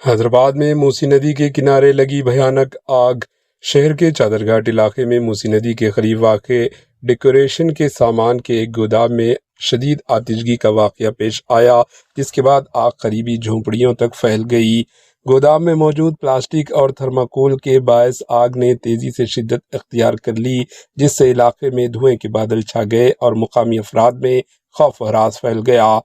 हैदराबाद में मूसी नदी के किनारे लगी भयानक आग। शहर के चादरघाट इलाके में मूसी नदी के करीब वाक़े डेकोरेशन के सामान के एक गोदाम में शदीद आतिशगी का वाक़या पेश आया, जिसके बाद आग करीबी झोंपड़ियों तक फैल गई। गोदाम में मौजूद प्लास्टिक और थर्माकोल के बायस आग ने तेज़ी से शिद्दत इख्तियार कर ली, जिससे इलाके में धुएं के बादल छा गए और मुकामी अफराद में खौफ व हरास फैल गया।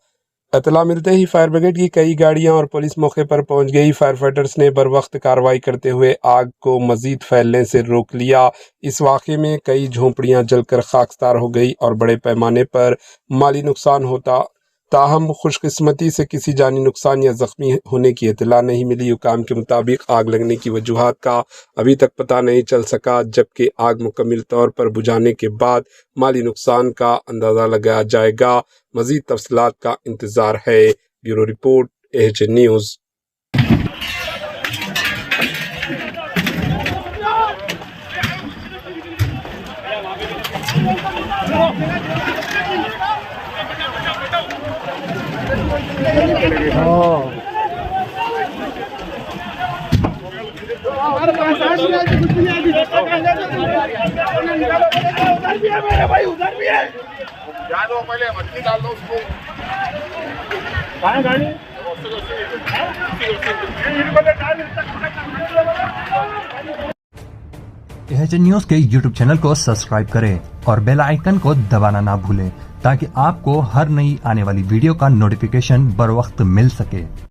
इत्तला मिलते ही फायर ब्रिगेड की कई गाड़ियां और पुलिस मौके पर पहुंच गई। फायर फाइटर्स ने बर वक्त कार्रवाई करते हुए आग को मजीद फैलने से रोक लिया। इस वाक़े में कई झोंपड़ियां जलकर खाकसार हो गई और बड़े पैमाने पर माली नुकसान होता। ताहम खुशकिस्मती से किसी जानी नुकसान या जख्मी होने की इत्तला नहीं मिली। हुकाम के मुताबिक आग लगने की वजूहात का अभी तक पता नहीं चल सका, जबकि आग मुकम्मल तौर पर बुझाने के बाद माली नुकसान का अंदाज़ा लगाया जाएगा। मज़ीद तफसीलात का इंतज़ार है। Bureau report, AHN news. उधर भी है जा दो, पहले मछली डाल दो उसको। गाड़ी AHN न्यूज़ के YouTube चैनल को सब्सक्राइब करें और बेल आइकन को दबाना ना भूलें, ताकि आपको हर नई आने वाली वीडियो का नोटिफिकेशन बर वक्त मिल सके।